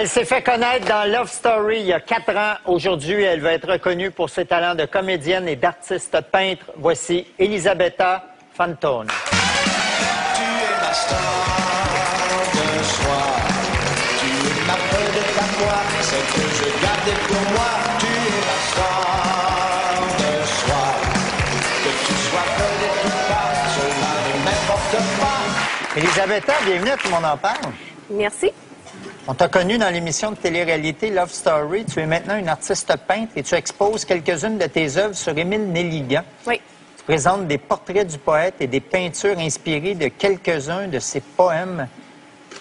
Elle s'est fait connaître dans Love Story il y a 4 ans. Aujourd'hui, elle va être reconnue pour ses talents de comédienne et d'artiste peintre. Voici Elisabetta Fantoni. Tu es ma star de soir. Tu es ma vedette à moi, celle que je gardais pour moi. Tu es ma star de soir. Que tu sois vedette ou pas, cela ne m'importe pas. Elisabetta, bienvenue à Tout le monde en parle. Merci. On t'a connue dans l'émission de télé-réalité Love Story. Tu es maintenant une artiste peintre et tu exposes quelques-unes de tes œuvres sur Émile Nelligan. Oui. Tu présentes des portraits du poète et des peintures inspirées de quelques-uns de ses poèmes.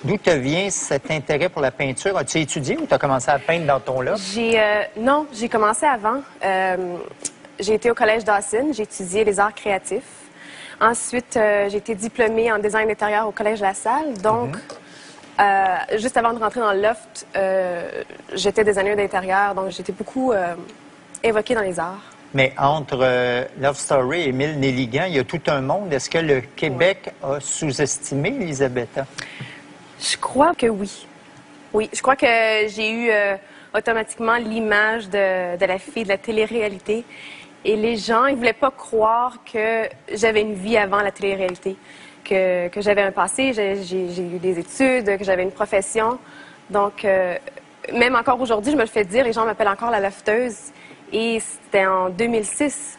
D'où te vient cet intérêt pour la peinture? As-tu étudié ou tu as commencé à peindre dans ton love? Non, j'ai commencé avant. J'ai été au Collège Dawson, j'ai étudié les arts créatifs. Ensuite, j'ai été diplômée en design d'intérieur au Collège La Salle. Donc, juste avant de rentrer dans le loft, j'étais designer d'intérieur, donc j'étais beaucoup évoquée dans les arts. Mais entre Love Story et Émile Nelligan, il y a tout un monde. Est-ce que le Québec a sous-estimé Elisabetta? Je crois que oui. Oui, je crois que j'ai eu automatiquement l'image de la fille de la télé-réalité. Et les gens, ils voulaient pas croire que j'avais une vie avant la télé-réalité, que j'avais un passé, j'ai eu des études, que j'avais une profession. Donc, même encore aujourd'hui, je me le fais dire, les gens m'appellent encore la lofteuse. Et c'était en 2006.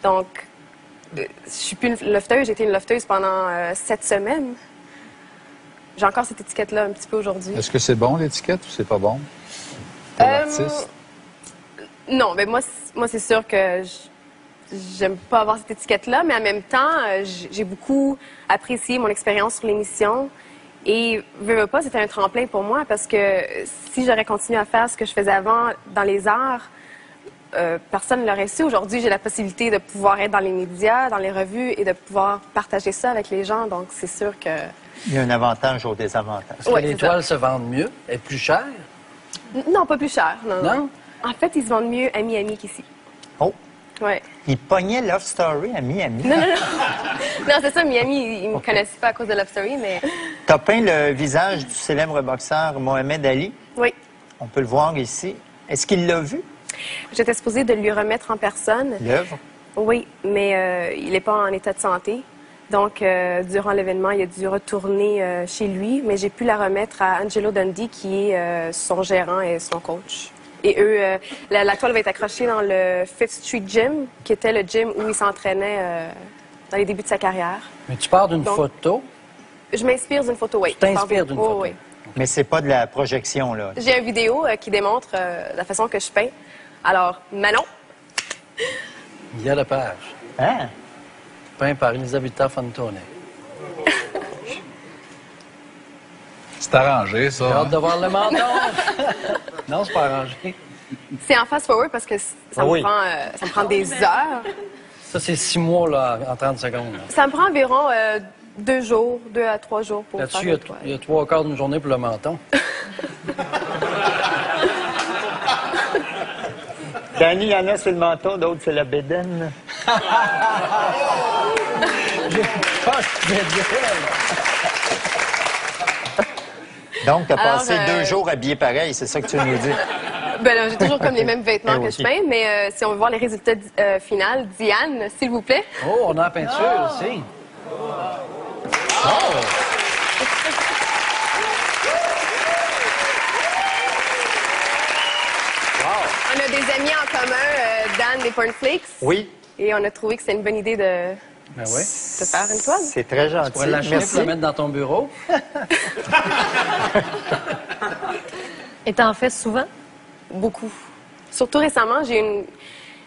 Donc, je suis plus une lofteuse, j'ai été une lofteuse pendant 7 semaines. J'ai encore cette étiquette-là un petit peu aujourd'hui. Est-ce que c'est bon, l'étiquette, ou c'est pas bon pour l'artiste? Non, mais moi c'est sûr que j'aime pas avoir cette étiquette-là, mais en même temps, j'ai beaucoup apprécié mon expérience sur l'émission. Et, veux pas, c'était un tremplin pour moi, parce que si j'aurais continué à faire ce que je faisais avant dans les arts, personne ne l'aurait su. Aujourd'hui, j'ai la possibilité de pouvoir être dans les médias, dans les revues, et de pouvoir partager ça avec les gens. Donc, c'est sûr que... Il y a un avantage au désavantage. Est-ce que les toiles se vendent mieux et plus cher? Non, pas plus cher. Non? En fait, ils se vendent mieux à Miami qu'ici. Oh! Ouais. Il pognait Love Story à Miami. Non. Non, c'est ça, Miami, ils ne me connaissaient pas à cause de Love Story, mais... T'as peint le visage du célèbre boxeur Mohamed Ali. Oui. On peut le voir ici. Est-ce qu'il l'a vu, J'étais supposée de lui remettre en personne. l'œuvre? Oui, mais il n'est pas en état de santé. Donc, durant l'événement, il a dû retourner chez lui, mais j'ai pu la remettre à Angelo Dundee, qui est son gérant et son coach. Et eux, la toile va être accrochée dans le Fifth Street Gym, qui était le gym où il s'entraînait dans les débuts de sa carrière. Mais tu pars d'une Donc, photo. Je m'inspire d'une photo, oui. Tu t'inspires d'une photo. Oui. Mais c'est pas de la projection, là. J'ai une vidéo qui démontre la façon que je peins. Alors, Manon. Il y a la page. Hein? Peint par Elisabetta Fantoni. C'est arrangé, ça. J'ai hâte hein? de voir le menton. Non, c'est pas arrangé. C'est en fast-forward parce que ça me prend des heures. Ça, c'est 6 mois là, en 30 secondes. là. Ça me prend environ 2 jours, 2 à 3 jours pour faire Là-dessus, une toile. il y a 3 quarts d'une journée pour le menton. Danny, il y en a, c'est le menton, d'autres, c'est la bédaine. Donc, tu as Alors, passé 2 jours habillé pareil, c'est ça que tu nous dis? Ben là, j'ai toujours comme les mêmes vêtements que Oui. je peins, mais si on veut voir les résultats finaux, Diane, s'il vous plaît. Oh, on a la peinture aussi. On a des amis en commun, Dan des Cornflakes. Oui. Et on a trouvé que c'était une bonne idée de Ben oui. faire une toile. C'est très gentil. Tu pourrais l'acheter pour la mettre dans ton bureau. Et t'en fais souvent? Beaucoup. Surtout récemment, j'ai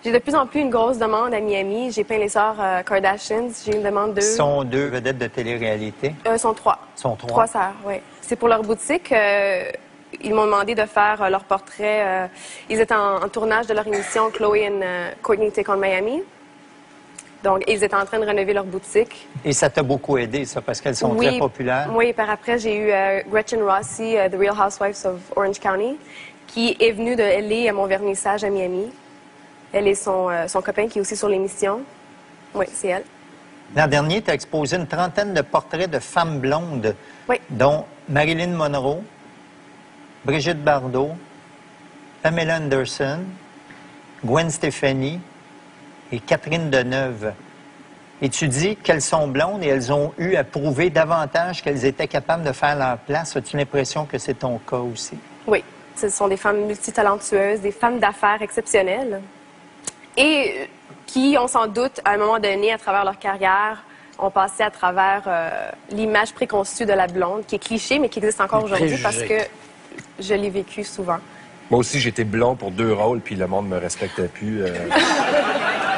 de plus en plus une grosse demande à Miami. J'ai peint les sœurs Kardashians. J'ai une demande de... Sont 2 vedettes de télé-réalité. sont 3. Sont 3. 3 sœurs, oui. C'est pour leur boutique. Ils m'ont demandé de faire leur portrait. Ils étaient en tournage de leur émission Chloé and Courtney Take on Miami. Donc, ils étaient en train de rénover leur boutique. Et ça t'a beaucoup aidé, ça, parce qu'elles sont très populaires. Oui, par après, j'ai eu Gretchen Rossi, The Real Housewives of Orange County, qui est venue de L.A. à mon vernissage à Miami. Elle et son copain qui est aussi sur l'émission. Oui, c'est elle. L'an dernier, tu as exposé une trentaine de portraits de femmes blondes, Oui. dont Marilyn Monroe, Brigitte Bardot, Pamela Anderson, Gwen Stefani et Catherine Deneuve. Et tu dis qu'elles sont blondes et elles ont eu à prouver davantage qu'elles étaient capables de faire leur place. As-tu l'impression que c'est ton cas aussi? Oui, ce sont des femmes multitalentueuses, des femmes d'affaires exceptionnelles et qui ont sans doute, à un moment donné, à travers leur carrière, ont passé à travers l'image préconçue de la blonde, qui est cliché, mais qui existe encore aujourd'hui parce que je l'ai vécu souvent. Moi aussi, j'étais blond pour 2 rôles, puis le monde me respectait plus.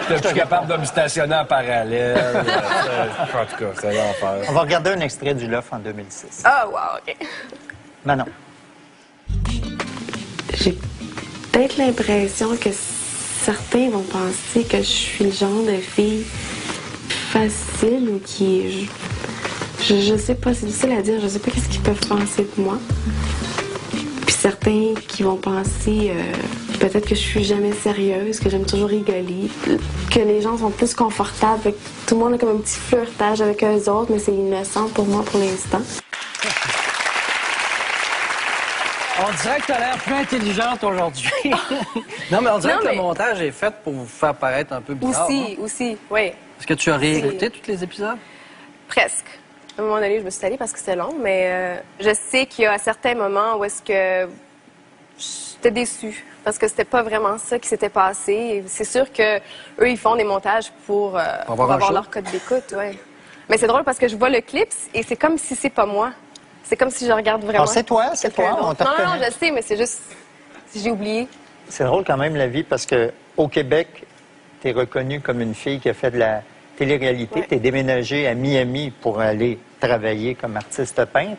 J'étais plus capable de me stationner en parallèle. En tout cas, c'est l'enfer. On va regarder un extrait du Loft en 2006. Ah, wow, OK. Manon. J'ai peut-être l'impression que certains vont penser que je suis le genre de fille facile ou qui... Je sais pas, c'est difficile à dire. Je sais pas qu'est-ce qu'ils peuvent penser de moi. Puis certains qui vont penser peut-être que je suis jamais sérieuse, que j'aime toujours rigoler, que les gens sont plus confortables, que tout le monde a comme un petit flirtage avec eux autres, mais c'est innocent pour moi pour l'instant. On dirait que tu as l'air plus intelligente aujourd'hui. Non, mais on dirait que le montage est fait pour vous faire paraître un peu bizarre. Aussi, oui. Est-ce que tu as réécouté tous les épisodes? Presque. À un moment donné, je me suis allée parce que c'était long, mais je sais qu'il y a certains moments où est-ce que j'étais déçue parce que c'était pas vraiment ça qui s'était passé. C'est sûr que eux, ils font des montages pour avoir leur code d'écoute, ouais. Mais c'est drôle parce que je vois le clip et c'est comme si c'est pas moi. C'est comme si je regarde vraiment. C'est toi, c'est toi. Non, je sais, mais c'est juste j'ai oublié. C'est drôle quand même la vie parce que au Québec, tu es reconnue comme une fille qui a fait de la télé-réalité. Tu es déménagée à Miami pour aller travailler comme artiste peintre.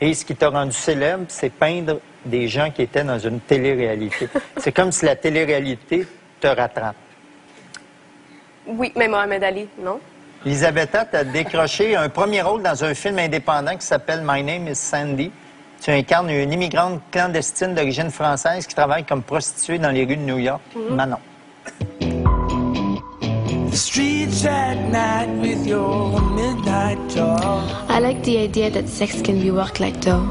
Et ce qui t'a rendu célèbre, c'est peindre des gens qui étaient dans une télé-réalité. C'est comme si la télé-réalité te rattrape. Oui, mais Mohamed Ali, non? Elisabetta, tu as décroché un premier rôle dans un film indépendant qui s'appelle My Name is Sandy. Tu incarnes une immigrante clandestine d'origine française qui travaille comme prostituée dans les rues de New York. Manon. I like the idea that sex can be worked like dough.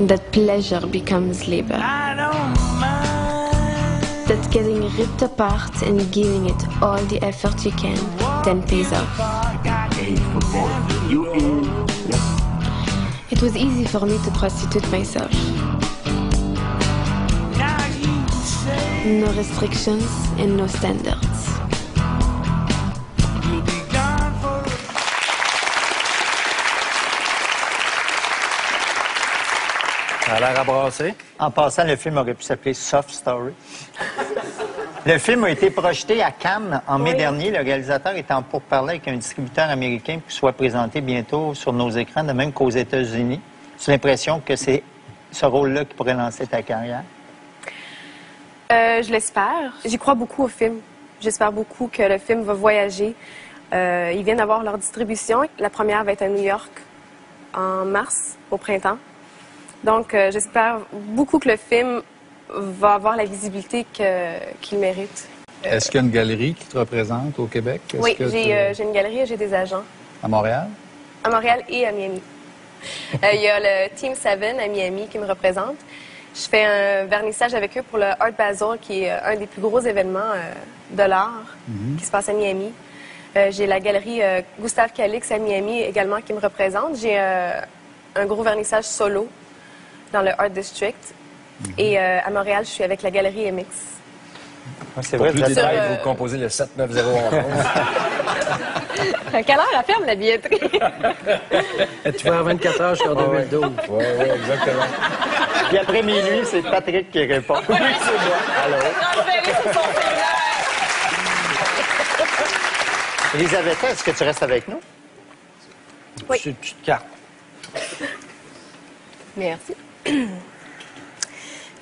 That pleasure becomes labor. That getting ripped apart and giving it all the effort you can then pays off. It was easy for me to prostitute myself. No restrictions and no standards. Ça a l'air à brasser. En passant, le film aurait pu s'appeler Soft Story. Le film a été projeté à Cannes en mai dernier. Le réalisateur est en pourparlers avec un distributeur américain pour qu'il soit présenté bientôt sur nos écrans, de même qu'aux États-Unis. Tu as l'impression que c'est ce rôle-là qui pourrait lancer ta carrière? Je l'espère. J'y crois beaucoup au film. J'espère beaucoup que le film va voyager. Ils viennent d'avoir leur distribution. La première va être à New York en mars, au printemps. Donc, j'espère beaucoup que le film va avoir la visibilité qu'il mérite. Est-ce qu'il y a une galerie qui te représente au Québec? Oui, j'ai une galerie et j'ai des agents. À Montréal? À Montréal et à Miami. Il y a le Team 7 à Miami qui me représente. Je fais un vernissage avec eux pour le Art Basel, qui est un des plus gros événements de l'art qui se passe à Miami. J'ai la galerie Gustave Calix à Miami également qui me représente. J'ai un gros vernissage solo dans le Art District. Et à Montréal, je suis avec la galerie MX. C'est Pour vrai, plus vous de êtes- détails, vous composez le 79011. À quelle heure elle ferme la billetterie? Tu vas à 24 heures jusqu'en 2012. Oui, exactement. Puis après minuit, c'est Patrick qui répond. Oui, c'est moi. Alors. Elisabetta, est-ce que tu restes avec nous? Oui. C'est une petite carte. Merci.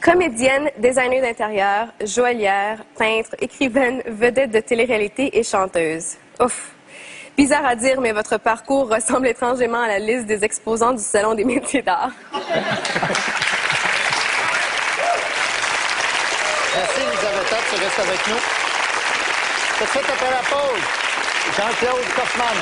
Comédienne, designer d'intérieur, joaillière, peintre, écrivaine, vedette de télé-réalité et chanteuse. Ouf! Bizarre à dire, mais votre parcours ressemble étrangement à la liste des exposants du Salon des métiers d'art. Merci, Elisabetta, tu restes avec nous. Tout de suite après la pause, Jean-Claude Kaufmann.